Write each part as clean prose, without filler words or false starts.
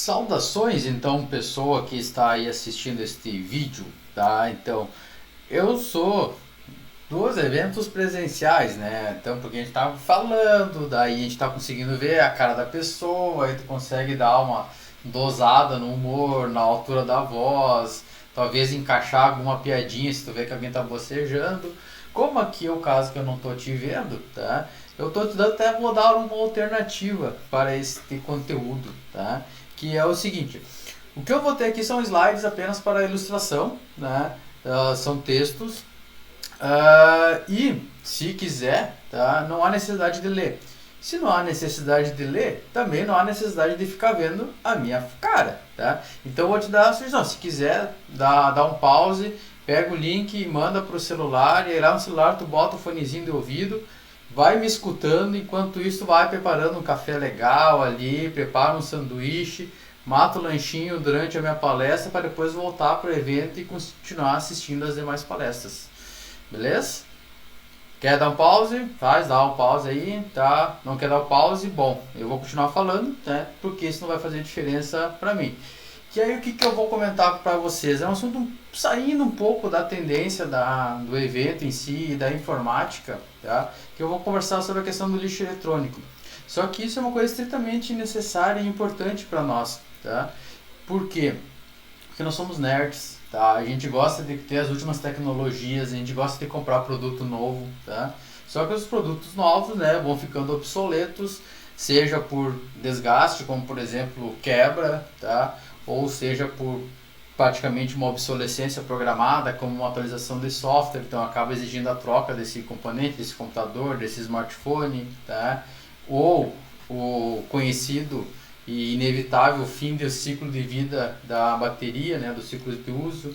Saudações, então, pessoa que está aí assistindo este vídeo, tá? Então, eu sou dos eventos presenciais, né? Então, porque a gente tá falando, daí a gente tá conseguindo ver a cara da pessoa, aí tu consegue dar uma dosada no humor, na altura da voz, talvez encaixar alguma piadinha se tu vê que alguém tá bocejando. Como aqui é o caso que eu não tô te vendo, tá? Eu tô te dando, até vou dar uma alternativa para este conteúdo, tá? Que é o seguinte: o que eu vou ter aqui são slides apenas para ilustração, né? São textos. E se quiser, tá? Não há necessidade de ler. Se não há necessidade de ler, também não há necessidade de ficar vendo a minha cara, tá? Então eu vou te dar a sugestão. Se quiser, dá um pause, pega o link e manda para o celular. E aí lá no celular tu bota o fonezinho de ouvido, vai me escutando. Enquanto isso, tu vai preparando um café legal ali, prepara um sanduíche, mata o lanchinho durante a minha palestra para depois voltar para o evento e continuar assistindo as demais palestras. Beleza? Quer dar um pause? Dá um pause aí, tá? Não quer dar um pause? Bom, eu vou continuar falando, né? Porque isso não vai fazer diferença pra mim. E aí o que eu vou comentar pra vocês? É um assunto saindo um pouco da tendência do evento em si e da informática, tá? Que eu vou conversar sobre a questão do lixo eletrônico. Só que isso é uma coisa estritamente necessária e importante para nós, tá? Por quê? Porque nós somos nerds, tá? A gente gosta de ter as últimas tecnologias, a gente gosta de comprar produto novo, tá? Só que os produtos novos, né, vão ficando obsoletos, seja por desgaste, como por exemplo quebra, tá? Ou seja por praticamente uma obsolescência programada, como uma atualização de software, então acaba exigindo a troca desse componente, desse computador, desse smartphone, tá? Ou o conhecido e inevitável fim do ciclo de vida da bateria, né, do ciclo de uso,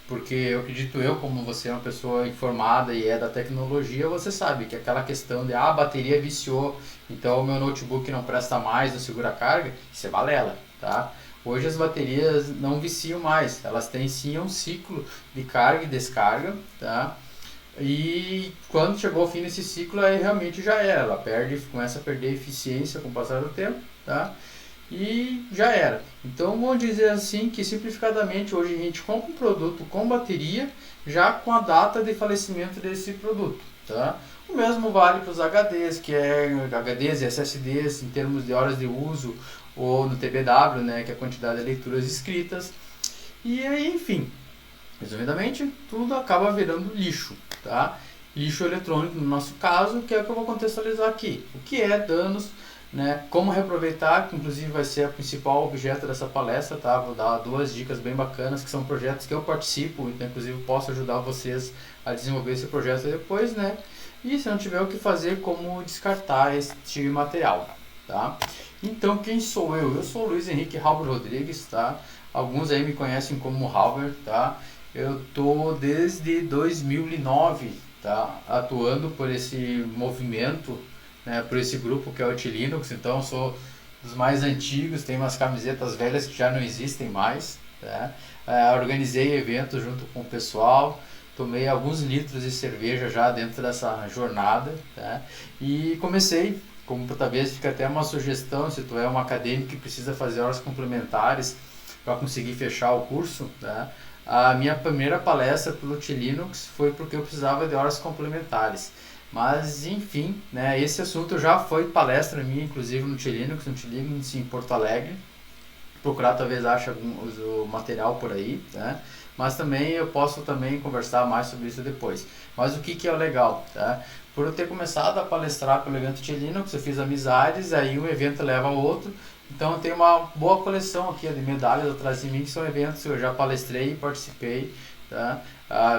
porque eu acredito, como você é uma pessoa informada e é da tecnologia, você sabe que aquela questão de a bateria viciou, então o meu notebook não presta mais, não segura a carga, isso é balela, tá? Hoje as baterias não viciam mais, elas têm sim um ciclo de carga e descarga, tá? E quando chegou ao fim desse ciclo, aí realmente já era, ela começa a perder eficiência com o passar do tempo, tá? E já era. Então vamos dizer assim que simplificadamente hoje a gente compra um produto com bateria já com a data de falecimento desse produto, tá? O mesmo vale para os HDs, que é HDs e SSDs em termos de horas de uso, ou no TBW, né, que é a quantidade de leituras escritas. E aí, enfim, resumidamente, tudo acaba virando lixo, tá? Lixo eletrônico no nosso caso, que é o que eu vou contextualizar aqui. O que é danos, né? Como reaproveitar, que inclusive vai ser o principal objeto dessa palestra, tá? Vou dar duas dicas bem bacanas, que são projetos que eu participo, então inclusive posso ajudar vocês a desenvolver esse projeto depois, né? E se não tiver o que fazer, como descartar este material, tá? Então quem sou eu? Eu sou o Luiz Henrique Halber Rodrigues, tá? Alguns aí me conhecem como Halber, tá? Eu tô desde 2009, tá? Atuando por esse movimento, né, por esse grupo que é o T-Linux, então eu sou dos mais antigos, tem umas camisetas velhas que já não existem mais, tá? Organizei eventos junto com o pessoal, tomei alguns litros de cerveja já dentro dessa jornada, tá? E comecei, como talvez fica até uma sugestão, se tu é um acadêmico que precisa fazer horas complementares para conseguir fechar o curso, tá? A minha primeira palestra pelo T-Linux foi porque eu precisava de horas complementares. Mas enfim, né, esse assunto já foi palestra minha, inclusive no T-Linux em Porto Alegre. Procurar, talvez ache o material por aí, né? Mas também eu posso também conversar mais sobre isso depois. Mas o que é o legal, tá? Por eu ter começado a palestrar pelo evento T-Linux, eu fiz amizades, aí um evento leva ao outro. Então eu tenho uma boa coleção aqui de medalhas atrás de mim, que são eventos que eu já palestrei e participei, tá?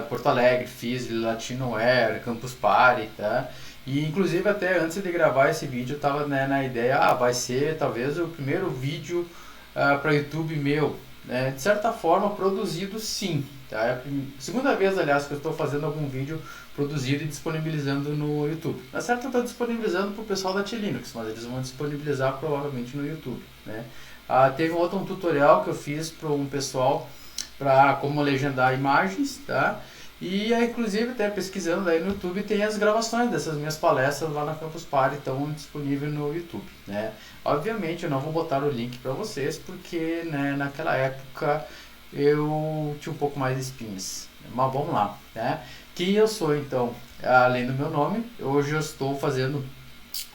Porto Alegre, fiz Latinoware, Campus Party, tá? E inclusive até antes de gravar esse vídeo eu estava, né, na ideia, vai ser talvez o primeiro vídeo para YouTube meu, né, de certa forma produzido sim, tá? É a segunda vez, aliás, que eu estou fazendo algum vídeo produzido e disponibilizando no YouTube. Na certa eu estou disponibilizando para o pessoal da T-Linux, mas eles vão disponibilizar provavelmente no YouTube, né? Teve um tutorial que eu fiz para um pessoal para como legendar imagens, tá? E aí, inclusive, até pesquisando aí no YouTube, tem as gravações dessas minhas palestras lá na Campus Party, estão disponíveis no YouTube, né? Obviamente eu não vou botar o link para vocês, porque, né, naquela época eu tinha um pouco mais de espinhas. Mas vamos lá, né? Quem eu sou, então, além do meu nome, hoje eu estou fazendo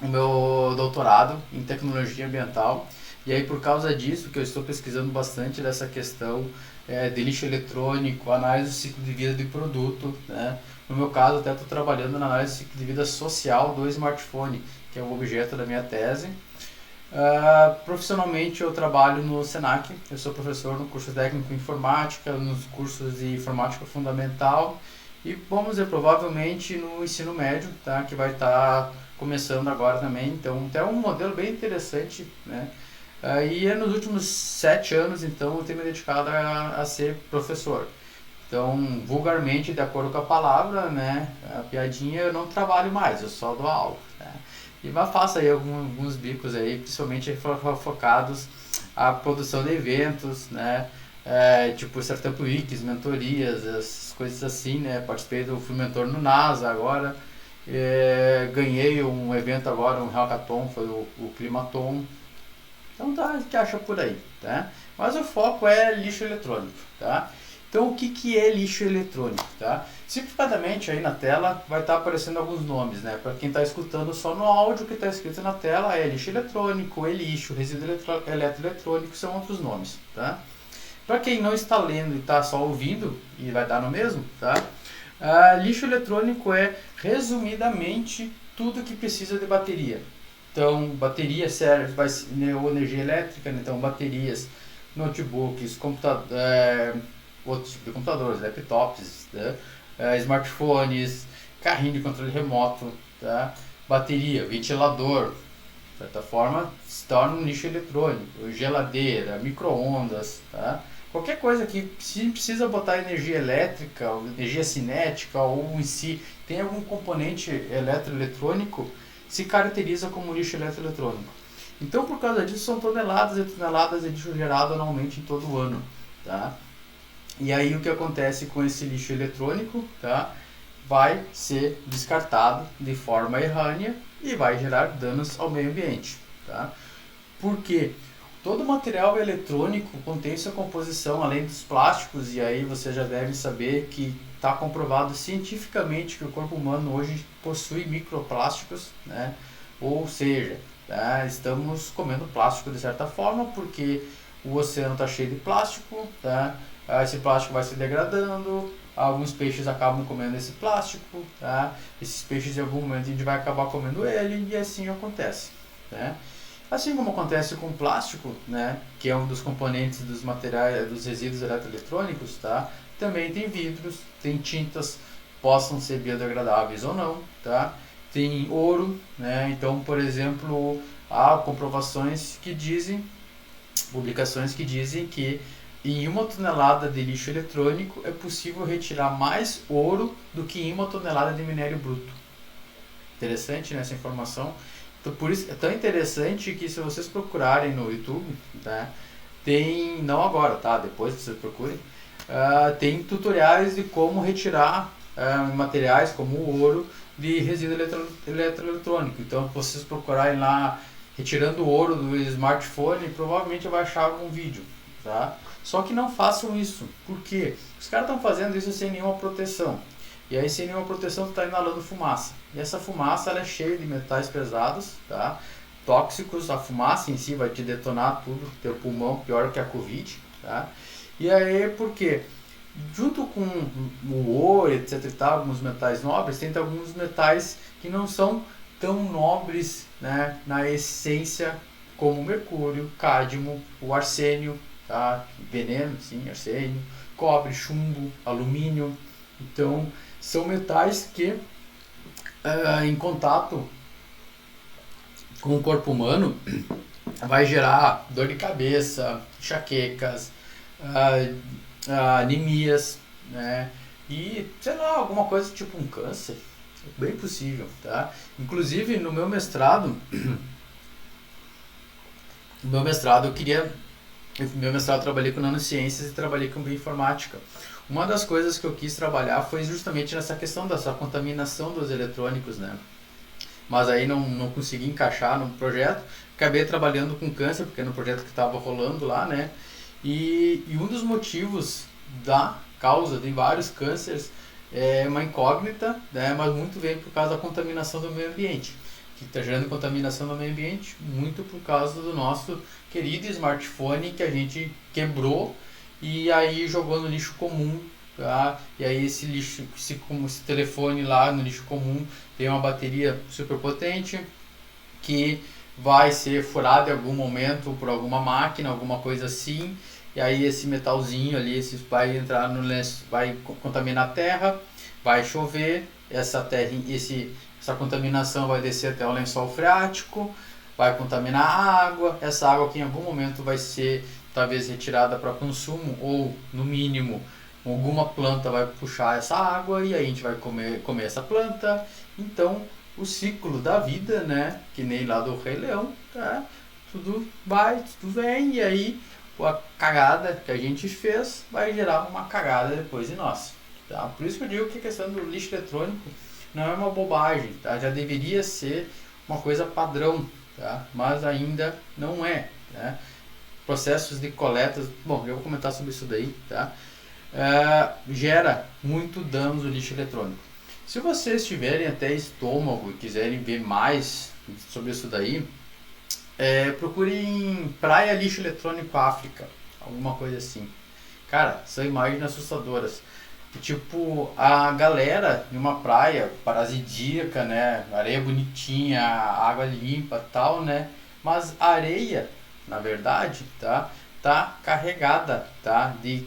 o meu doutorado em tecnologia ambiental. E aí, por causa disso, que eu estou pesquisando bastante dessa questão de lixo eletrônico, análise do ciclo de vida de produto, né? No meu caso, até estou trabalhando na análise do ciclo de vida social do smartphone, que é o objeto da minha tese. Profissionalmente, eu trabalho no Senac, eu sou professor no curso técnico em informática, nos cursos de informática fundamental e, vamos dizer, provavelmente no ensino médio, tá? Que vai estar começando agora também. Então, é um modelo bem interessante, né? E nos últimos 7 anos, então, eu tenho me dedicado a ser professor. Então, vulgarmente, de acordo com a palavra, né, a piadinha, eu não trabalho mais, eu só dou aula, né? E mas faço aí alguns bicos aí, principalmente focados à produção de eventos, né, tipo Startup Weeks, mentorias, essas coisas assim, né? Participei fui mentor no NASA agora, ganhei um evento agora, um hackathon, foi o Climaton. Então tá, a gente acha por aí, tá? Mas o foco é lixo eletrônico, tá? Então o que é lixo eletrônico, tá? Simplificadamente aí na tela vai estar aparecendo alguns nomes, né? Para quem está escutando só no áudio, o que está escrito na tela é lixo eletrônico, lixo, resíduo eletroeletrônico, são outros nomes, tá? Para quem não está lendo e está só ouvindo, e vai dar no mesmo, tá? Lixo eletrônico é, resumidamente, tudo que precisa de bateria. Então, bateria serve para energia elétrica, né? Então baterias, notebooks, outros tipos de computadores, laptops, né? Smartphones, carrinho de controle remoto, tá? Bateria, ventilador, de certa forma, se torna um lixo eletrônico, geladeira, micro-ondas, tá? Qualquer coisa que se precisa botar energia elétrica, ou energia cinética, ou em si tem algum componente eletroeletrônico, se caracteriza como lixo eletroeletrônico. Então, por causa disso, são toneladas e toneladas de lixo gerado anualmente em todo o ano, tá? E aí o que acontece com esse lixo eletrônico, tá? Vai ser descartado de forma errônea e vai gerar danos ao meio ambiente, tá? Por quê? Todo material eletrônico contém sua composição, além dos plásticos, e aí você já deve saber que está comprovado cientificamente que o corpo humano hoje possui microplásticos, né? Ou seja, tá? Estamos comendo plástico de certa forma porque o oceano está cheio de plástico, tá? Esse plástico vai se degradando, alguns peixes acabam comendo esse plástico, tá? Esses peixes em algum momento a gente vai acabar comendo ele e assim acontece, né? Assim como acontece com o plástico, né, que é um dos componentes dos materiais, dos resíduos eletroeletrônicos, tá? Também tem vidros, tem tintas, possam ser biodegradáveis ou não, tá? Tem ouro, né? Então, por exemplo, há comprovações que dizem, publicações que dizem que em 1 tonelada de lixo eletrônico é possível retirar mais ouro do que em 1 tonelada de minério bruto. Interessante, né, essa informação. Então, por isso é tão interessante que se vocês procurarem no YouTube, tá? Tem, não agora, tá? Depois que vocês procurem, tem tutoriais de como retirar materiais como o ouro de resíduo eletroeletrônico. Então, se vocês procurarem lá retirando o ouro do smartphone, provavelmente vai achar algum vídeo, tá? Só que não façam isso, porque os caras estão fazendo isso sem nenhuma proteção. E aí, sem nenhuma proteção, tu está inalando fumaça. E essa fumaça ela é cheia de metais pesados, tá? Tóxicos. A fumaça em si vai te detonar tudo, teu pulmão pior que a Covid, tá? E aí, por quê? Junto com o ouro, etc e tal, alguns metais nobres, tem alguns metais que não são tão nobres, né, na essência, como o mercúrio, cádmio, o arsênio, tá? Veneno, sim, arsênio, cobre, chumbo, alumínio. Então, são metais que, em contato com o corpo humano, vai gerar dor de cabeça, enxaquecas, anemias, né? E, sei lá, alguma coisa tipo um câncer, bem possível, tá? Inclusive, no meu mestrado, eu trabalhei com nanociências e trabalhei com bioinformática. uma das coisas que eu quis trabalhar foi justamente nessa questão dessa contaminação dos eletrônicos, né? Mas aí não consegui encaixar no projeto, acabei trabalhando com câncer, porque era um projeto que estava rolando lá, né? E um dos motivos da causa de vários cânceres é uma incógnita, né? Mas muito vem por causa da contaminação do meio ambiente, que está gerando contaminação do meio ambiente muito por causa do nosso querido smartphone que a gente quebrou e aí jogou no lixo comum, tá? E aí esse lixo, esse telefone lá no lixo comum tem uma bateria super potente que vai ser furado em algum momento por alguma máquina, alguma coisa assim, e aí esse metalzinho ali vai entrar no lenço, vai contaminar a terra, vai chover, essa contaminação vai descer até o lençol freático, vai contaminar a água, essa água que em algum momento vai ser talvez retirada para consumo ou no mínimo alguma planta vai puxar essa água e aí a gente vai comer essa planta. Então o ciclo da vida, né? Que nem lá do Rei Leão, tá? Tudo vai, tudo vem, e aí a cagada que a gente fez vai gerar uma cagada depois de nós, tá? Por isso que eu digo que a questão do lixo eletrônico não é uma bobagem, tá? Já deveria ser uma coisa padrão, tá? Mas ainda não é, né? Processos de coletas, bom, eu vou comentar sobre isso daí, tá? Gera muito danos o lixo eletrônico. Se vocês tiverem até estômago e quiserem ver mais sobre isso daí, procurem Praia Lixo Eletrônico África, alguma coisa assim. Cara, são imagens assustadoras. Tipo, a galera em uma praia paradisíaca, né? Areia bonitinha, água limpa tal, né? Mas a areia, na verdade, tá carregada, tá? De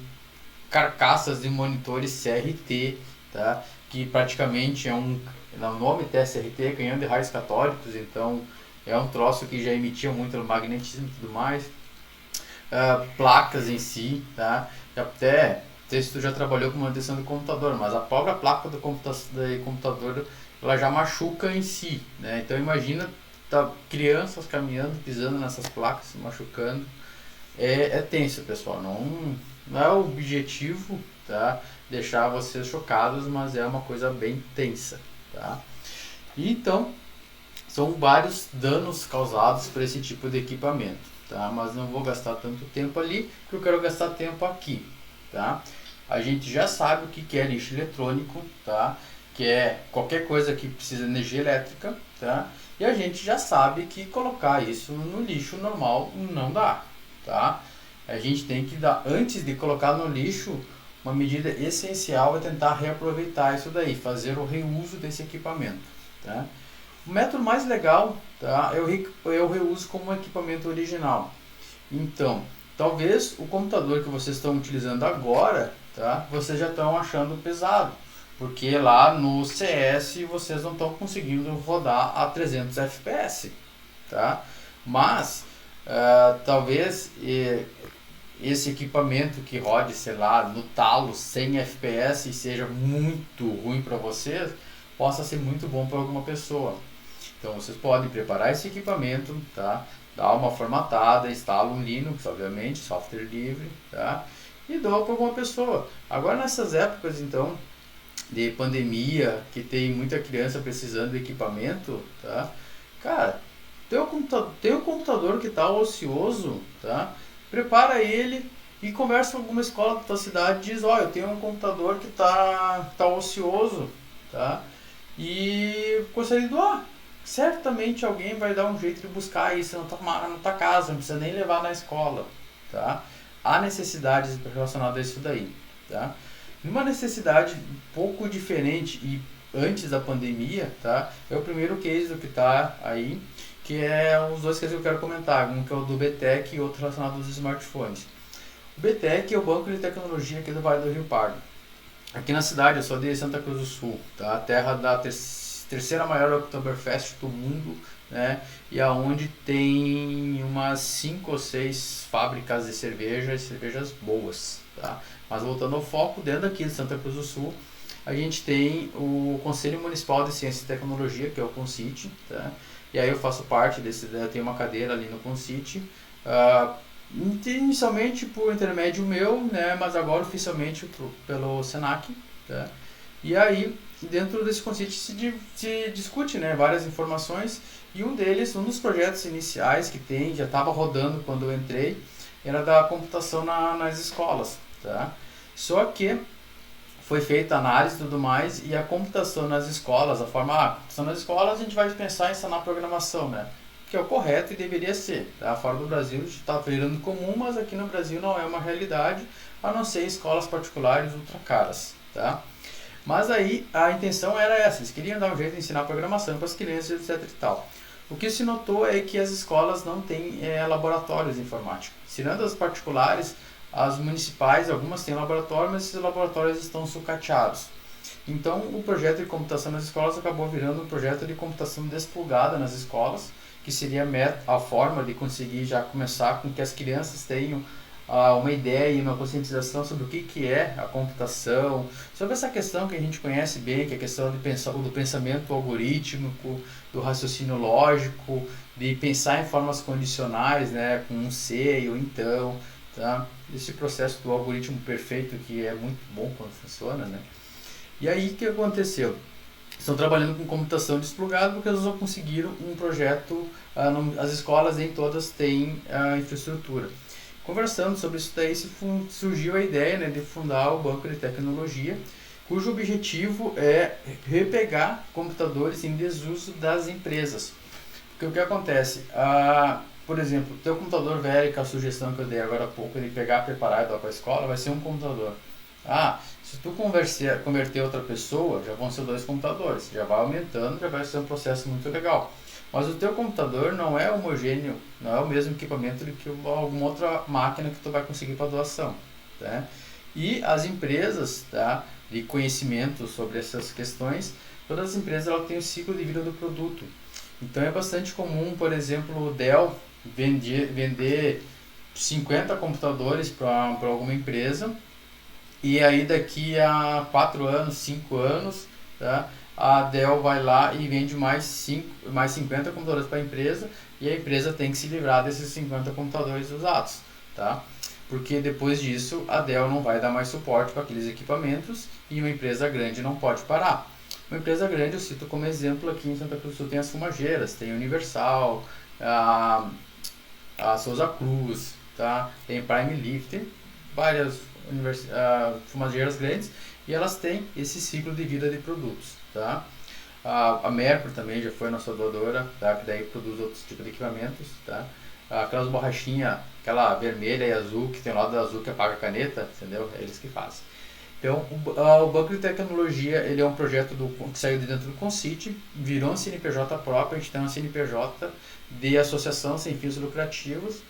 carcaças de monitores CRT, tá? Que praticamente o nome TSRT, canhão de raios católicos, então é um troço que já emitia muito magnetismo e tudo mais. Placas em si, tá? Até, não sei se tu já trabalhou com manutenção de computador, mas a própria placa do computador ela já machuca em si, né? Então imagina crianças caminhando, pisando nessas placas, se machucando. É tenso, pessoal. Não é o objetivo, tá? Deixar vocês chocados, mas é uma coisa bem tensa, tá? E então, são vários danos causados por esse tipo de equipamento, tá? Mas não vou gastar tanto tempo ali, porque eu quero gastar tempo aqui, tá? A gente já sabe o que é lixo eletrônico, tá? Que é qualquer coisa que precisa de energia elétrica, tá? E a gente já sabe que colocar isso no lixo normal não dá, tá? A gente tem que dar, antes de colocar no lixo, uma medida essencial é tentar reaproveitar isso daí, fazer o reuso desse equipamento, tá? O método mais legal, tá? Eu reuso como um equipamento original. Então, talvez o computador que vocês estão utilizando agora, tá? Vocês já estão achando pesado, porque lá no CS vocês não estão conseguindo rodar a 300 FPS, tá? Mas talvez esse equipamento que rode, sei lá, no talo 100 FPS e seja muito ruim para vocês, possa ser muito bom para alguma pessoa. Então vocês podem preparar esse equipamento, tá? Dar uma formatada, instala um Linux, obviamente, software livre, tá? E doa para alguma pessoa. Agora nessas épocas, então, de pandemia, que tem muita criança precisando de equipamento, tá? Cara, tem um computador que está ocioso, tá? Prepara ele e conversa com alguma escola da tua cidade e diz, ó, eu tenho um computador que tá ocioso, tá? E gostaria de doar. Certamente alguém vai dar um jeito de buscar isso na tua casa, não precisa nem levar na escola, tá? Há necessidades relacionadas a isso daí, tá? Uma necessidade um pouco diferente e antes da pandemia, tá? É o primeiro case do que tá aí, que é os dois cases que eu quero comentar, um que é o do BTEC e outro relacionado aos smartphones. O BTEC é o Banco de Tecnologia aqui do Vale do Rio Pardo. Aqui na cidade, eu sou de Santa Cruz do Sul, tá? A terra da terceira maior Oktoberfest do mundo, né? E aonde tem umas 5 ou 6 fábricas de cervejas boas, tá? Mas voltando ao foco, dentro aqui de Santa Cruz do Sul, a gente tem o Conselho Municipal de Ciência e Tecnologia, que é o CONCIT, tá? E aí eu faço parte desse, eu tenho uma cadeira ali no CONCIT, Inicialmente por intermédio meu, né, mas agora oficialmente pelo Senac, tá? E aí, dentro desse conceito se discute, né, várias informações, e um dos projetos iniciais que tem, já estava rodando quando eu entrei, era da computação nas escolas, tá? Só que foi feita a análise e tudo mais, e a computação nas escolas, a forma, computação nas escolas a gente vai pensar em ensinar programação, né? Que é o correto e deveria ser, tá? Fora do Brasil está virando comum, mas aqui no Brasil não é uma realidade, a não ser escolas particulares ultra caras, tá? Mas aí a intenção era essa, eles queriam dar um jeito de ensinar programação para as crianças, etc e tal. O que se notou é que as escolas não têm laboratórios de informática. Tirando as particulares, as municipais, algumas têm laboratório, mas esses laboratórios estão sucateados. Então, o projeto de computação nas escolas acabou virando um projeto de computação desplugada nas escolas, que seria a forma de conseguir já começar com que as crianças tenham uma ideia e uma conscientização sobre o que é a computação, sobre essa questão que a gente conhece bem, que é a questão do pensamento algorítmico, do raciocínio lógico, de pensar em formas condicionais, né, com um se e um então, tá? Esse processo do algoritmo perfeito que é muito bom quando funciona, né? E aí o que aconteceu? Estão trabalhando com computação desplugada porque eles não conseguiram um projeto, as escolas nem todas têm infraestrutura. Conversando sobre isso daí, surgiu a ideia, né, de fundar o Banco de Tecnologia, cujo objetivo é repegar computadores em desuso das empresas. Porque o que acontece? Por exemplo, o teu computador velho, que é a sugestão que eu dei agora há pouco, de pegar, preparar e dar para a escola, vai ser um computador. Se tu converter outra pessoa, já vão ser dois computadores, já vai aumentando, já vai ser um processo muito legal. Mas o teu computador não é homogêneo, não é o mesmo equipamento do que alguma outra máquina que tu vai conseguir para doação, tá? E as empresas, tá, de conhecimento sobre essas questões, todas as empresas elas têm o ciclo de vida do produto. Então é bastante comum, por exemplo, o Dell vender 50 computadores para alguma empresa, e aí daqui a 4 anos, 5 anos, tá, a Dell vai lá e vende mais 50 computadores para a empresa, e a empresa tem que se livrar desses 50 computadores usados, tá? Porque depois disso a Dell não vai dar mais suporte para aqueles equipamentos e uma empresa grande não pode parar. Uma empresa grande, eu cito como exemplo aqui em Santa Cruz do Sul, tem as fumageiras, tem a Universal, a Souza Cruz, tá? Tem Prime Leaf, tem várias fumageiras grandes, e elas têm esse ciclo de vida de produtos, tá? A Mercury também já foi nossa doadora, tá? Que daí produz outros tipos de equipamentos, tá? Aquelas borrachinhas, aquela vermelha e azul, que tem o lado azul que apaga a caneta, entendeu? É eles que fazem. Então, o Banco de Tecnologia, ele é um projeto que saiu de dentro do Concite, virou um CNPJ próprio, a gente tem um CNPJ de associação sem fins lucrativos.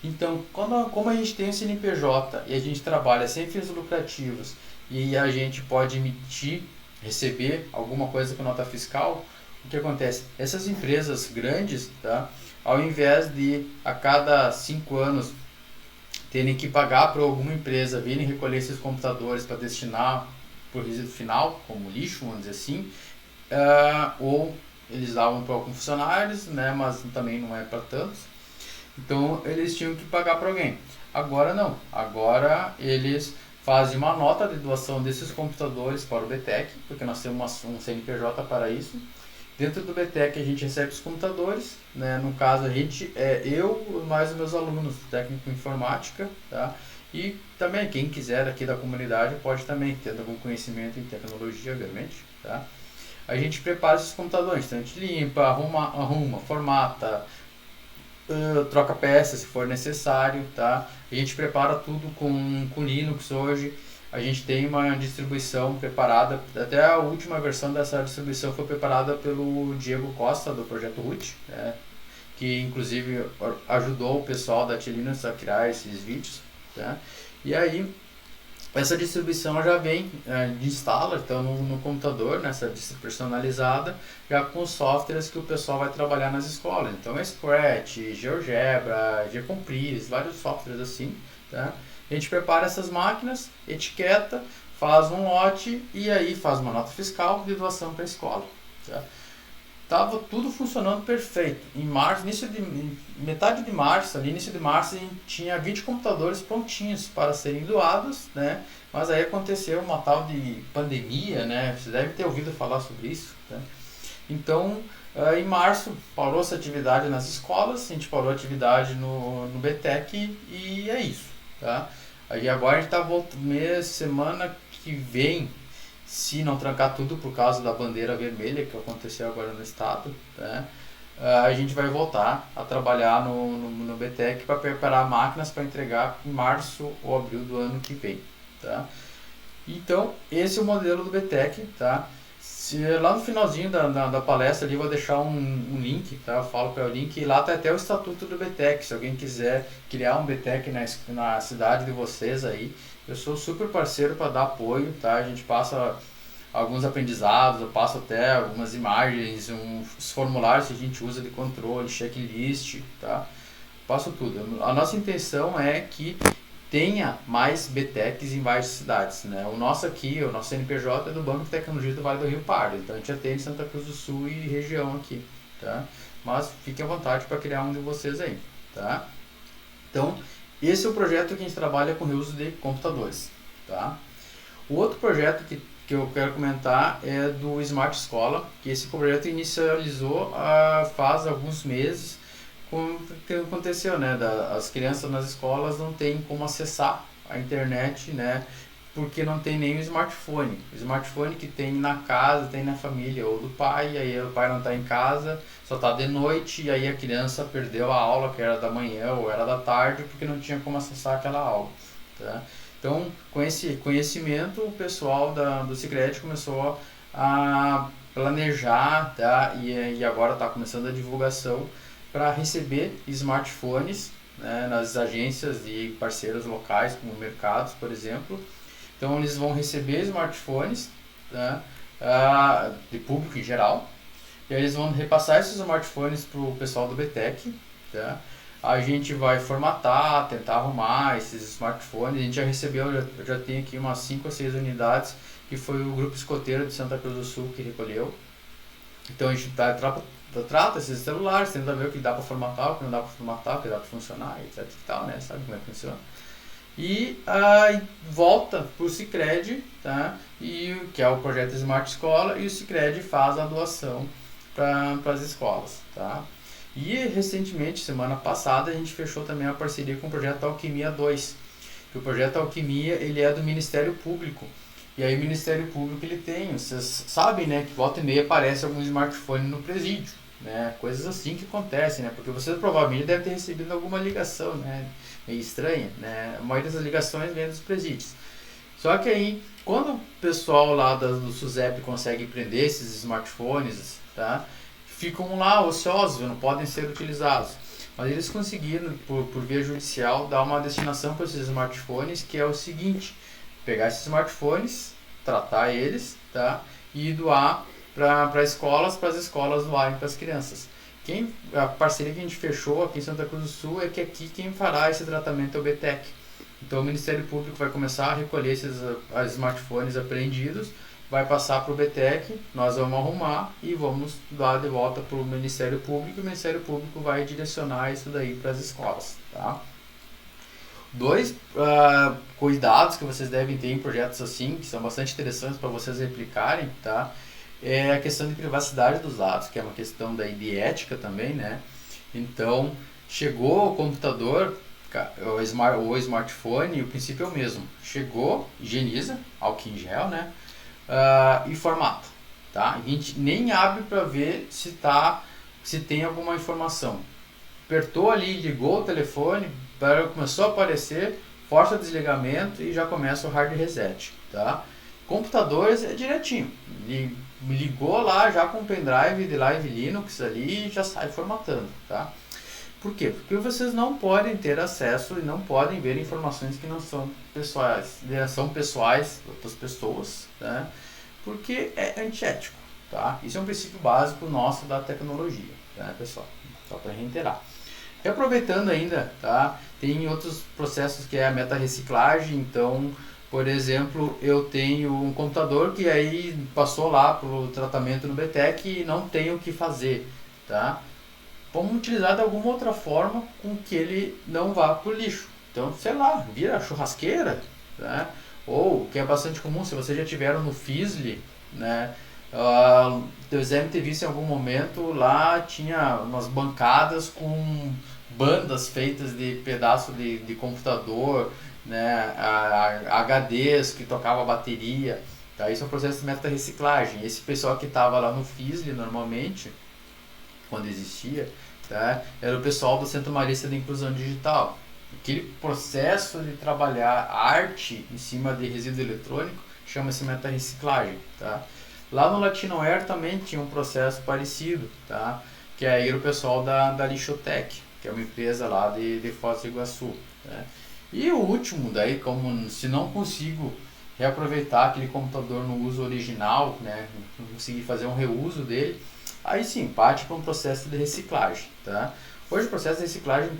Então, como a gente tem um CNPJ e a gente trabalha sem fins lucrativos e a gente pode receber alguma coisa com nota fiscal, o que acontece? Essas empresas grandes, tá, ao invés de a cada 5 anos terem que pagar para alguma empresa virem recolher esses computadores para destinar para o resíduo final, como lixo, vamos dizer assim, ou eles davam para alguns funcionários, né, mas também não é para tantos. Então eles tinham que pagar para alguém. Agora não. Agora eles fazem uma nota de doação desses computadores para o BTEC, porque nós temos um CNPJ para isso. Dentro do BTEC a gente recebe os computadores, né? No caso eu mais os meus alunos técnico em informática, tá? E também quem quiser aqui da comunidade pode também ter algum conhecimento em tecnologia, obviamente, tá? A gente prepara esses computadores, então a gente limpa, arruma, formata, troca peças se for necessário, tá? A gente prepara tudo com Linux hoje. A gente tem uma distribuição preparada, até a última versão dessa distribuição foi preparada pelo Diego Costa, do Projeto Root, né? Que inclusive ajudou o pessoal da T-Linux a criar esses vídeos, tá? E aí essa distribuição já vem instala então no computador, nessa personalizada, já com os softwares que o pessoal vai trabalhar nas escolas. Então é Scratch, GeoGebra, GCompris, vários softwares assim, tá? A gente prepara essas máquinas, etiqueta, faz um lote e aí faz uma nota fiscal de doação para a escola, tá? tava tudo funcionando perfeito. Em março, metade de março, ali início de março, a gente tinha 20 computadores prontinhos para serem doados, né? Mas aí aconteceu uma tal de pandemia, né? Você deve ter ouvido falar sobre isso, né? Então, em março, parou essa atividade nas escolas, a gente parou a atividade no BTEC e é isso, tá? Aí agora a gente está voltando, semana que vem, se não trancar tudo por causa da bandeira vermelha que aconteceu agora no estado, né? A gente vai voltar a trabalhar no BTEC para preparar máquinas para entregar em março ou abril do ano que vem, tá? Então, esse é o modelo do BTEC, tá? Lá no finalzinho da palestra ali eu vou deixar um link, tá? Eu falo para o link e lá tá até o estatuto do BTEC, se alguém quiser criar um BTEC na cidade de vocês aí, eu sou super parceiro para dar apoio, tá? A gente passa alguns aprendizados, eu passo até algumas imagens, uns formulários que a gente usa de controle, checklist, tá? Passo tudo. A nossa intenção é que tenha mais BTECs em várias cidades, né? O nosso aqui, o nosso CNPJ é do Banco de Tecnologia do Vale do Rio Pardo, então a gente atende Santa Cruz do Sul e região aqui, tá? Mas fiquem à vontade para criar um de vocês aí, tá? Então, esse é o projeto que a gente trabalha com reuso de computadores, tá? O outro projeto que eu quero comentar é do Smart Escola, que esse projeto inicializou faz alguns meses. O que aconteceu, né? As crianças nas escolas não têm como acessar a internet, né? Porque não tem nem o smartphone. O smartphone que tem na casa, tem na família ou do pai, e aí o pai não está em casa, só está de noite, e aí a criança perdeu a aula que era da manhã ou era da tarde porque não tinha como acessar aquela aula, tá? Então, com esse conhecimento, o pessoal do Sicredi começou a planejar, tá? E agora está começando a divulgação para receber smartphones, né, nas agências e parceiros locais, como mercados, por exemplo. Então, eles vão receber smartphones, tá, de público em geral, e aí eles vão repassar esses smartphones para o pessoal do BTEC, tá? A gente vai formatar, tentar arrumar esses smartphones. A gente já recebeu, eu já tenho aqui umas 5 ou 6 unidades, que foi o grupo escoteiro de Santa Cruz do Sul que recolheu. Então a gente trata esses celulares, tenta ver o que dá para formatar, o que não dá para formatar, o que dá para funcionar, etc e tal, né? Sabe como é que funciona? E aí volta para o Sicredi, tá? E que é o projeto Smart Escola, e o Sicredi faz a doação para as escolas, tá? E recentemente, semana passada, a gente fechou também a parceria com o projeto Alquimia 2. Que o projeto Alquimia, ele é do Ministério Público. E aí o Ministério Público ele tem, vocês sabem, né, que volta e meia aparece algum smartphone no presídio, né? Coisas assim que acontecem, né? Porque você provavelmente deve ter recebido alguma ligação, né, meio estranha, né? A maioria das ligações vem dos presídios. Só que aí, quando o pessoal lá do SUSEP consegue prender esses smartphones, tá? Ficam lá ociosos, não podem ser utilizados. Mas eles conseguiram, por via judicial, dar uma destinação para esses smartphones, que é o seguinte: pegar esses smartphones, tratar eles, tá? E doar para as escolas doarem para as crianças. A parceria que a gente fechou aqui em Santa Cruz do Sul é que aqui quem fará esse tratamento é o BTEC. Então o Ministério Público vai começar a recolher esses smartphones apreendidos, vai passar para o BTEC, nós vamos arrumar e vamos dar de volta para o Ministério Público, e o Ministério Público vai direcionar isso daí para as escolas, tá? Dois cuidados que vocês devem ter em projetos assim, que são bastante interessantes para vocês replicarem, tá? É a questão de privacidade dos dados, que é uma questão daí de ética também, né? Então, chegou o computador, o smartphone, o princípio é o mesmo. Chegou, higieniza, álcool em gel, né? E formata, tá? A gente nem abre para ver se tem alguma informação. Apertou ali, ligou o telefone, começou a aparecer, força desligamento e já começa o hard reset, tá? Computadores é direitinho, ligou lá já com o pendrive de Live Linux ali e já sai formatando, tá? Por quê? Porque vocês não podem ter acesso e não podem ver informações que não são pessoais, são pessoais de outras pessoas, né? Porque é antiético, tá? Isso é um princípio básico nosso da tecnologia, tá, pessoal? Só para reiterar. E aproveitando ainda, tá? Tem outros processos que é a meta-reciclagem, então por exemplo, eu tenho um computador que aí passou lá pro tratamento no BTEC e não tenho o que fazer, tá? Vamos utilizar de alguma outra forma com que ele não vá pro lixo. Então, sei lá, vira churrasqueira, né? Ou, que é bastante comum, se vocês já tiveram no Fizzly, né? Vocês devem ter visto em algum momento, lá tinha umas bancadas com bandas feitas de pedaço de computador, né? HDs que tocava bateria, tá? Isso é um processo de meta-reciclagem. Esse pessoal que estava lá no Fizzly, normalmente, quando existia, tá? Era o pessoal do Centro Marista de Inclusão Digital. Aquele processo de trabalhar arte em cima de resíduo eletrônico chama-se meta-reciclagem, tá? Lá no Latinoware também tinha um processo parecido, tá? Que aí era o pessoal da Lixotec, que é uma empresa lá de Foz do Iguaçu, né? E o último, daí, como se não consigo reaproveitar aquele computador no uso original, né? Não conseguir fazer um reuso dele, aí sim, parte para um processo de reciclagem, tá? Hoje o processo de reciclagem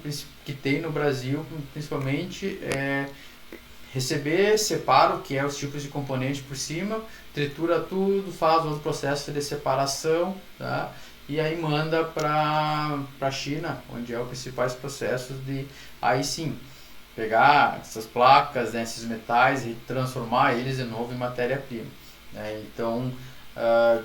que tem no Brasil, principalmente, é receber, separa o que é os tipos de componentes por cima, tritura tudo, faz outro processo de separação, tá? E aí manda para a China, onde é os principais processos de, aí sim, pegar essas placas, né, esses metais e transformar eles de novo em matéria-prima, né? Então,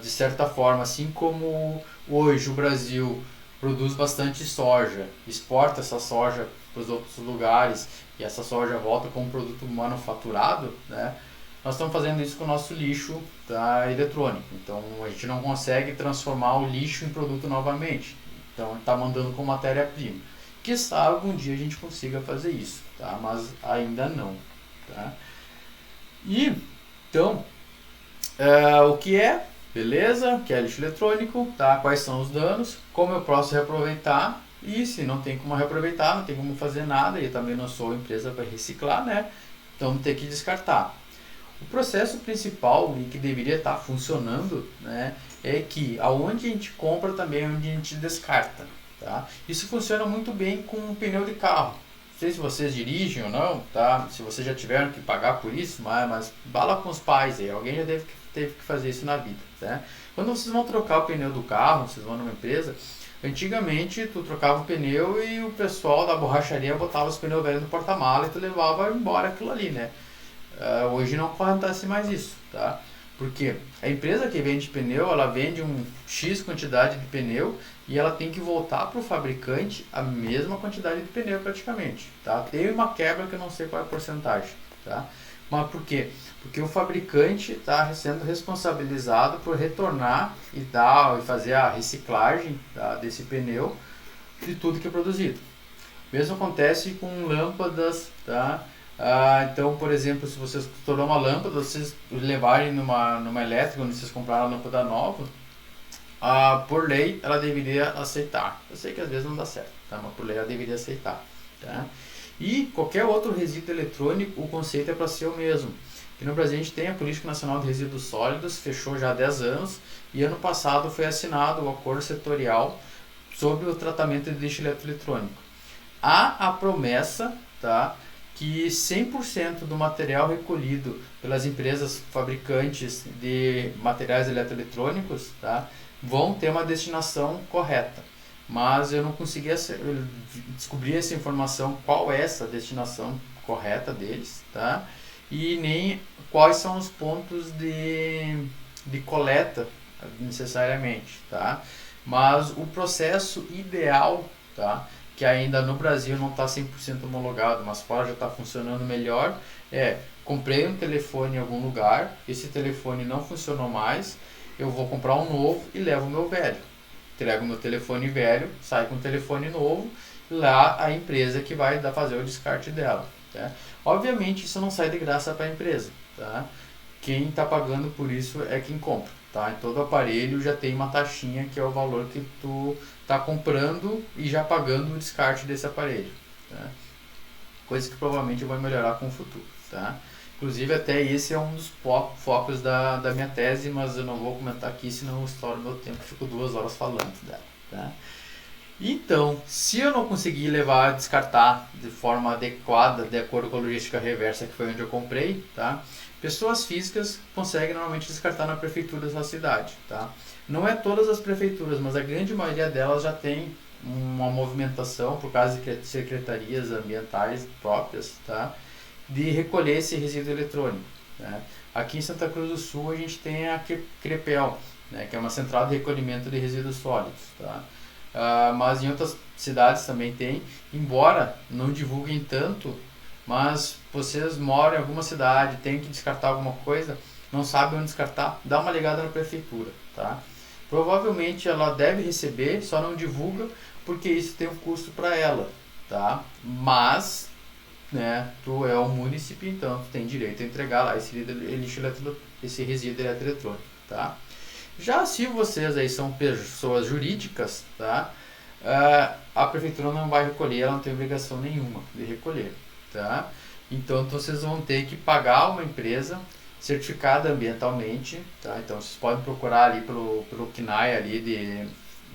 de certa forma, assim como hoje o Brasil produz bastante soja, exporta essa soja para os outros lugares e essa soja volta como produto manufaturado, né? Nós estamos fazendo isso com o nosso lixo, tá, eletrônico. Então a gente não consegue transformar o lixo em produto novamente. Então está mandando com matéria-prima. Quizá algum dia a gente consiga fazer isso, tá? Mas ainda não, tá? E então o que é? Beleza? Que é lixo eletrônico, tá? Quais são os danos? Como eu posso reaproveitar? E se não tem como reaproveitar, não tem como fazer nada, e eu também não sou empresa para reciclar, né? Então tem que descartar. O processo principal e que deveria estar funcionando, né, é que aonde a gente compra também é onde a gente descarta, tá? Isso funciona muito bem com um pneu de carro. Não sei se vocês dirigem ou não, tá? Se vocês já tiveram que pagar por isso, mas bala com os pais aí, alguém já teve que fazer isso na vida, tá? Quando vocês vão trocar o pneu do carro, vocês vão numa empresa, antigamente tu trocava o pneu e o pessoal da borracharia botava os pneus velhos no porta-mala e tu levava embora aquilo ali, né? Hoje não acontece mais isso, tá? Porque a empresa que vende pneu, ela vende um X quantidade de pneu e ela tem que voltar para o fabricante a mesma quantidade de pneu praticamente, tá? Tem uma quebra que eu não sei qual é a porcentagem, tá? Mas por quê? Porque o fabricante está sendo responsabilizado por retornar e fazer a reciclagem, tá, desse pneu de tudo que é produzido. Mesmo acontece com lâmpadas, tá? Então, por exemplo, se vocês estourar uma lâmpada, vocês levarem numa elétrica, onde vocês compraram a lâmpada nova, por lei ela deveria aceitar. Eu sei que às vezes não dá certo, tá? Mas por lei ela deveria aceitar, tá? E qualquer outro resíduo eletrônico, o conceito é para ser o mesmo. Aqui no Brasil a gente tem a Política Nacional de Resíduos Sólidos, fechou já há 10 anos, e ano passado foi assinado o acordo setorial sobre o tratamento de lixo eletrônico. Há a promessa, tá, que 100% do material recolhido pelas empresas fabricantes de materiais eletroeletrônicos, tá, vão ter uma destinação correta. Mas eu não consegui descobrir essa informação, qual é essa destinação correta deles, tá? E nem quais são os pontos de coleta necessariamente, tá? Mas o processo ideal, tá, que ainda no Brasil não está 100% homologado, mas fora já está funcionando melhor, comprei um telefone em algum lugar, esse telefone não funcionou mais, eu vou comprar um novo e levo o meu velho. Entrego meu telefone velho, sai com o telefone novo, lá a empresa que vai fazer o descarte dela, tá? Obviamente isso não sai de graça para a empresa, tá? Quem está pagando por isso é quem compra, tá? Em todo aparelho já tem uma taxinha que é o valor que tu está comprando e já pagando o descarte desse aparelho, tá? Coisa que provavelmente vai melhorar com o futuro, tá? Inclusive até esse é um dos focos da minha tese, mas eu não vou comentar aqui, senão eu estouro meu tempo, fico 2 horas falando dela, tá? Então, se eu não conseguir levar, descartar de forma adequada, de acordo com a logística reversa, que foi onde eu comprei, tá? Pessoas físicas conseguem normalmente descartar na prefeitura da sua cidade, tá? Não é todas as prefeituras, mas a grande maioria delas já tem uma movimentação, por causa de secretarias ambientais próprias, tá? De recolher esse resíduo eletrônico, né? Aqui em Santa Cruz do Sul a gente tem a CREPEL, né, que é uma central de recolhimento de resíduos sólidos, tá? Mas em outras cidades também tem, embora não divulguem tanto, mas vocês moram em alguma cidade, tem que descartar alguma coisa, não sabe onde descartar, dá uma ligada na prefeitura, tá? Provavelmente ela deve receber, só não divulga porque isso tem um custo para ela, tá? Mas, né, tu é o município, então tu tem direito a entregar lá esse resíduo eletrônico, tá? Já se vocês aí são pessoas jurídicas, tá? A prefeitura não vai recolher, ela não tem obrigação nenhuma de recolher, tá? Então vocês vão ter que pagar uma empresa certificada ambientalmente, tá? Então vocês podem procurar ali pelo CNAE ali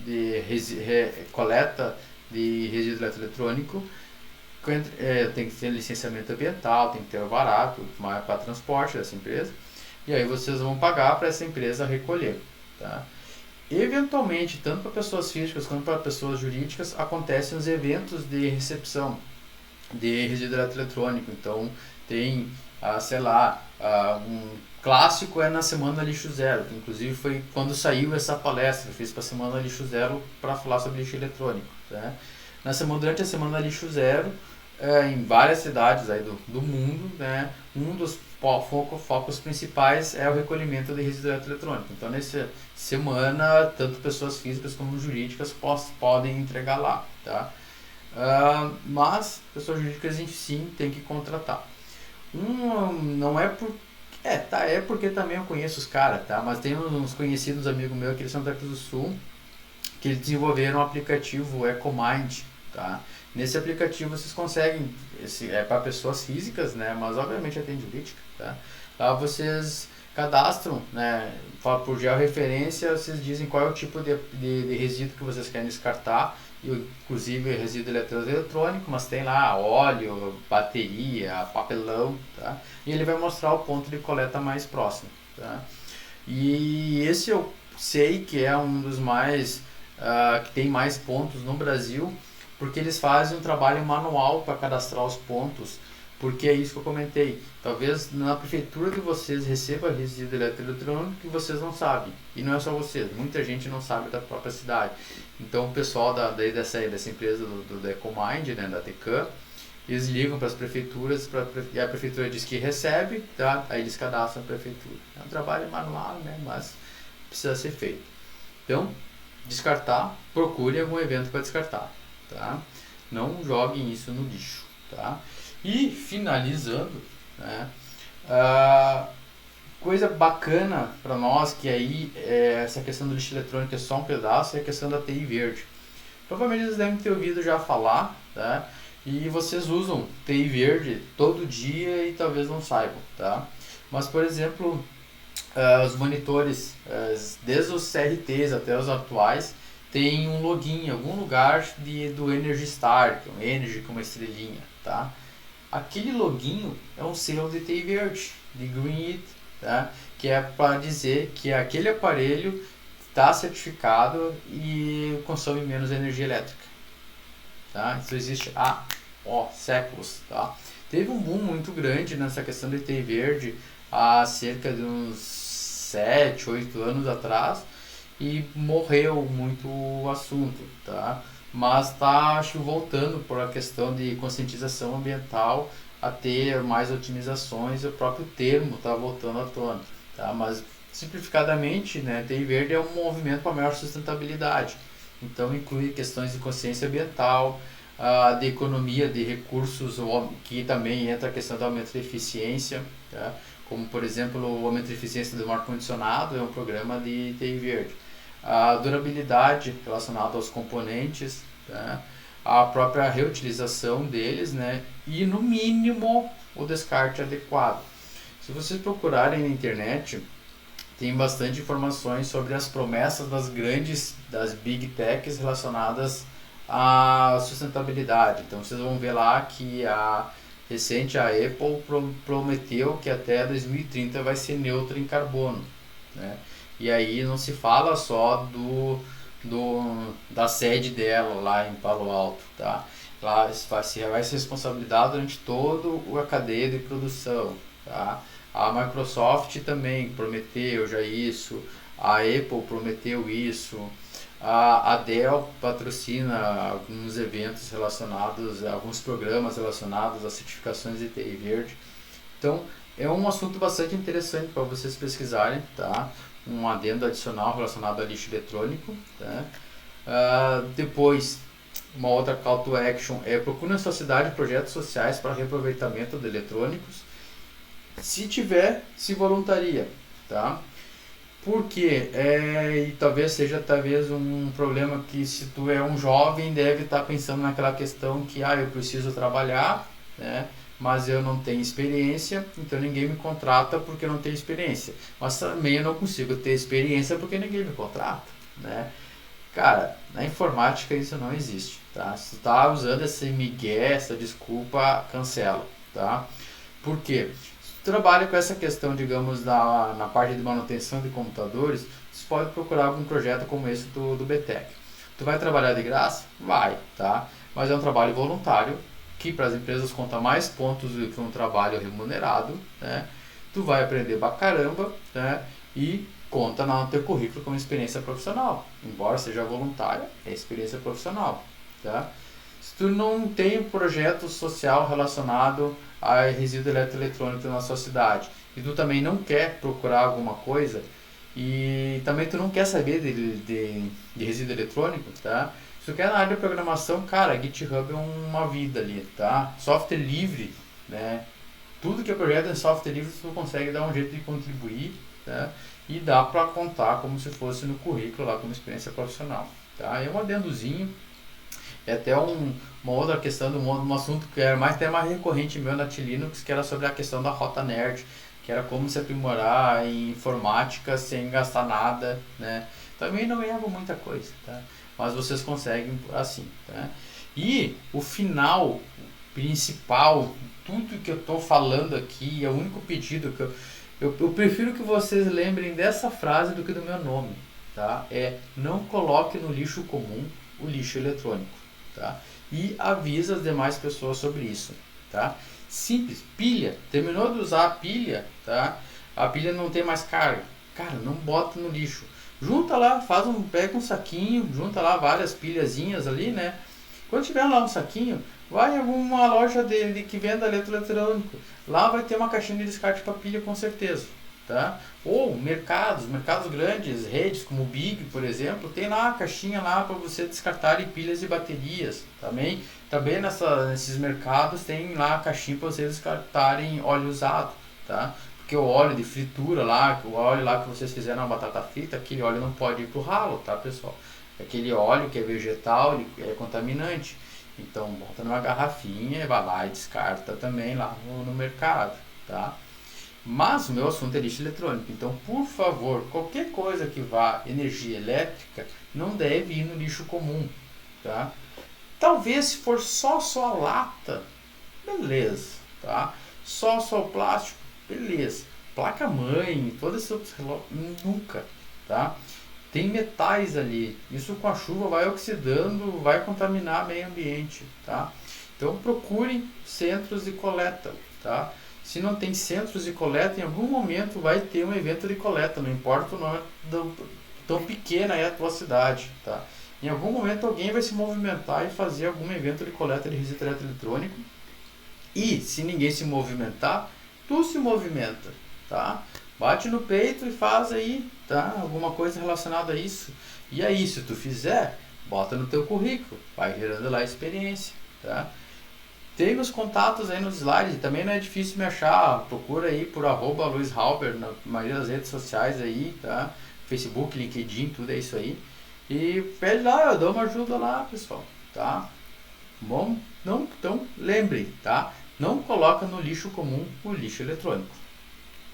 de coleta de resíduo eletrônico. Tem que ter licenciamento ambiental, tem que ter o barato para transporte dessa empresa. E aí vocês vão pagar para essa empresa recolher, tá? Eventualmente, tanto para pessoas físicas quanto para pessoas jurídicas, acontecem os eventos de recepção de resíduo eletrônico. Então, tem, sei lá, um clássico é na Semana Lixo Zero, que inclusive foi quando saiu essa palestra, eu fiz para a Semana Lixo Zero para falar sobre lixo eletrônico, né? Durante a Semana Lixo Zero, em várias cidades aí do mundo, né, um dos focos principais é o recolhimento de resíduo eletrônico. Então, nessa semana, tanto pessoas físicas como jurídicas podem entregar lá, tá? Mas pessoas jurídicas em sim tem que contratar. Não é por é porque também eu conheço os caras, tá? Mas tem uns conhecidos amigos meus que eles são da Cruz do Sul, que eles desenvolveram um aplicativo EcoMind, tá? Nesse aplicativo vocês conseguem, é para pessoas físicas, né? Mas obviamente atende jurídica, tá? Lá vocês cadastram, né? Por georreferência, vocês dizem qual é o tipo de resíduo que vocês querem descartar, inclusive resíduo eletrônico, mas tem lá óleo, bateria, papelão, tá? E ele vai mostrar o ponto de coleta mais próximo, tá? E esse eu sei que é um dos mais que tem mais pontos no Brasil, porque eles fazem um trabalho manual para cadastrar os pontos, porque é isso que eu comentei. Talvez na prefeitura de vocês receba resíduo eletrônico que vocês não sabem. E não é só vocês, muita gente não sabe da própria cidade. Então o pessoal dessa empresa do EcoMind, né, da Tecan, eles ligam para as prefeituras e a prefeitura diz que recebe, tá? Aí eles cadastram a prefeitura. É um trabalho manual, né, mas precisa ser feito. Então, descartar, procure algum evento para descartar, tá? Não joguem isso no lixo, tá? E finalizando, né, coisa bacana para nós que aí essa questão do lixo eletrônico é só um pedaço, é a questão da TI verde. Provavelmente vocês devem ter ouvido já falar, tá? E vocês usam TI verde todo dia e talvez não saibam, tá? Mas, por exemplo, os monitores, desde os CRTs até os atuais, tem um login em algum lugar do Energy Star, que é um Energy com uma estrelinha, tá? Aquele loginho é um selo de TI verde, de Green It, tá? Que é para dizer que aquele aparelho está certificado e consome menos energia elétrica, tá? Isso existe há séculos, tá? Teve um boom muito grande nessa questão de TI verde há cerca de uns 7, 8 anos atrás e morreu muito o assunto, tá? Mas está, acho, voltando por a questão de conscientização ambiental a ter mais otimizações e o próprio termo está voltando à tona, tá? Mas simplificadamente, né, TI verde é um movimento para maior sustentabilidade, então inclui questões de consciência ambiental, de economia de recursos, que também entra a questão do aumento de eficiência, tá? Como por exemplo o aumento de eficiência do ar-condicionado é um programa de TI verde. A durabilidade relacionada aos componentes, tá? A própria reutilização deles, né? E no mínimo o descarte adequado. Se vocês procurarem na internet, tem bastante informações sobre as promessas das Big Techs relacionadas a sustentabilidade. Então vocês vão ver lá que a Apple prometeu que até 2030 vai ser neutra em carbono, né? E aí não se fala só da sede dela lá em Palo Alto, tá? Lá vai ser responsabilidade durante toda a cadeia de produção, tá? A Microsoft também prometeu já isso, a Apple prometeu isso, a Dell patrocina alguns eventos relacionados, alguns programas relacionados às certificações de TI Verde. Então, é um assunto bastante interessante para vocês pesquisarem, tá? Um adendo adicional relacionado a lixo eletrônico, tá? Depois, uma outra call to action é procure na sua cidade projetos sociais para reaproveitamento de eletrônicos. Se tiver, se voluntaria, tá? Porque e talvez seja um problema que se tu é um jovem deve estar pensando naquela questão que eu preciso trabalhar, né? Mas eu não tenho experiência, então ninguém me contrata porque eu não tenho experiência. Mas também eu não consigo ter experiência porque ninguém me contrata, né? Cara, na informática isso não existe, tá? Se tu tá usando esse migué, essa desculpa, cancela, tá? Por quê? Se tu trabalha com essa questão, digamos, na parte de manutenção de computadores, você pode procurar algum projeto como esse do BTEC. Tu vai trabalhar de graça? Vai, tá? Mas é um trabalho voluntário, que para as empresas conta mais pontos do que um trabalho remunerado, né? Tu vai aprender pra caramba, né? E conta no teu currículo como experiência profissional. Embora seja voluntária, é experiência profissional, tá? Se tu não tem um projeto social relacionado a resíduo eletroeletrônico na sua cidade e tu também não quer procurar alguma coisa e também tu não quer saber de resíduo eletrônico, tá? Se tu quer na área de programação, cara, GitHub é uma vida ali, tá? Software livre, né? Tudo que é projeto em software livre tu consegue dar um jeito de contribuir, tá? E dá para contar como se fosse no currículo lá como experiência profissional, tá? É um adendozinho. É até uma outra questão um assunto que era mais tema recorrente meu na T-Linux, que era sobre a questão da Rota Nerd, que era como se aprimorar em informática sem gastar nada, né? Também não ganhava muita coisa, tá? Mas vocês conseguem assim, tá? E o final principal, tudo que eu estou falando aqui, é o único pedido que eu prefiro que vocês lembrem dessa frase do que do meu nome, tá? É não coloque no lixo comum o lixo eletrônico, tá? E avisa as demais pessoas sobre isso, tá? Simples, pilha, terminou de usar a pilha, tá? A pilha não tem mais carga, cara, não bota no lixo. Junta lá, pega um saquinho, junta lá várias pilhazinhas ali, né? Quando tiver lá um saquinho, vai em alguma loja que venda eletroeletrônico. Lá vai ter uma caixinha de descarte para pilha com certeza, tá? Ou mercados grandes, redes como o Big, por exemplo, tem lá a caixinha lá para você descartar pilhas e baterias. Também nesses mercados tem lá a caixinha para vocês descartarem óleo usado, tá? Porque o óleo de fritura lá, o óleo lá que vocês fizeram na batata frita, aquele óleo não pode ir pro ralo, tá, pessoal? Aquele óleo que é vegetal, ele é contaminante. Então bota numa garrafinha, vai lá e descarta também lá no mercado, tá? Mas o meu assunto é lixo eletrônico, então por favor, qualquer coisa que vá energia elétrica não deve ir no lixo comum, tá? Talvez se for só a lata, beleza, tá? Só o plástico, beleza. Placa mãe, todo esse outro relógio, nunca, tá? Tem metais ali, isso com a chuva vai oxidando, vai contaminar o meio ambiente, tá? Então procurem centros de coleta, tá? Se não tem centros de coleta, em algum momento vai ter um evento de coleta, não importa o nome tão pequena é a tua cidade, tá? Em algum momento alguém vai se movimentar e fazer algum evento de coleta de resíduo eletrônico. E se ninguém se movimentar, tu se movimenta, tá? Bate no peito e faz aí, tá? Alguma coisa relacionada a isso. E aí, se tu fizer, bota no teu currículo, vai gerando lá a experiência, tá? Tem meus contatos aí nos slides, também não é difícil me achar, procura aí por @luizhalber na maioria das redes sociais aí, tá? Facebook, LinkedIn, tudo é isso aí. E pede lá, eu dou uma ajuda lá, pessoal, tá? Bom, não, então lembre, tá? Não coloca no lixo comum o lixo eletrônico,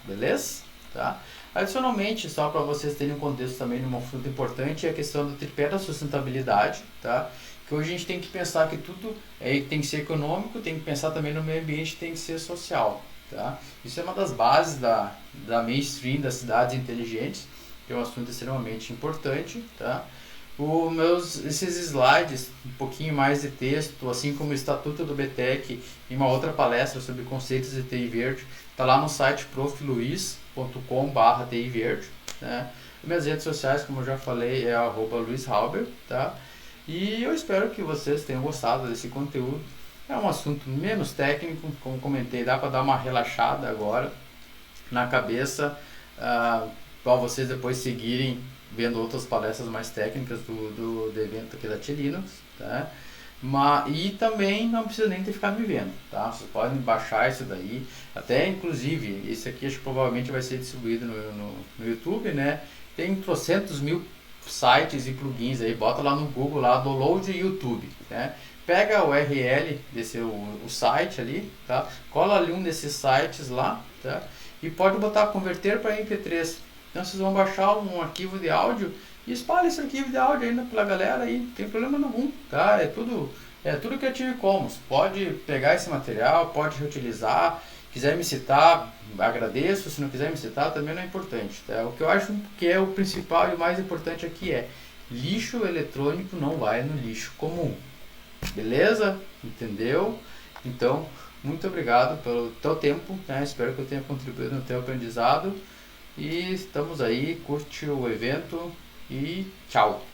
beleza? Tá? Adicionalmente, só para vocês terem um contexto também de um assunto importante, é a questão do tripé da sustentabilidade, tá? que hoje a gente tem que pensar que tudo tem que ser econômico, tem que pensar também no meio ambiente, tem que ser social, tá? Isso é uma das bases da mainstream das cidades inteligentes, que é um assunto extremamente importante, tá? Esses slides, um pouquinho mais de texto, assim como o Estatuto do BTEC e uma outra palestra sobre conceitos de TI verde, está lá no site profluiz.com/TI verde, né? Minhas redes sociais, como eu já falei, é @luizhalber, tá? E eu espero que vocês tenham gostado desse conteúdo. É um assunto menos técnico, como comentei, dá para dar uma relaxada agora na cabeça, para vocês depois seguirem vendo outras palestras mais técnicas do evento aqui da T-Linux, tá? E também não precisa nem ter ficado me vendo, tá? Vocês podem baixar isso daí, até inclusive, esse aqui acho que provavelmente vai ser distribuído no YouTube, né? Tem trocentos mil sites e plugins aí, bota lá no Google, lá, download YouTube, né? Pega o URL desse o site ali, tá? Cola ali um desses sites lá, tá? E pode botar converter para MP3. Então vocês vão baixar um arquivo de áudio e espalha esse arquivo de áudio ainda pela galera aí, não tem problema nenhum, tá? É tudo Creative Commons. Pode pegar esse material, pode reutilizar. Quiser me citar, agradeço. Se não quiser me citar, também não é importante, tá? O que eu acho que é o principal e o mais importante aqui é: lixo eletrônico não vai no lixo comum. Beleza? Entendeu? Então, muito obrigado pelo teu tempo, né? Espero que eu tenha contribuído no teu aprendizado. E estamos aí, curte o evento e tchau!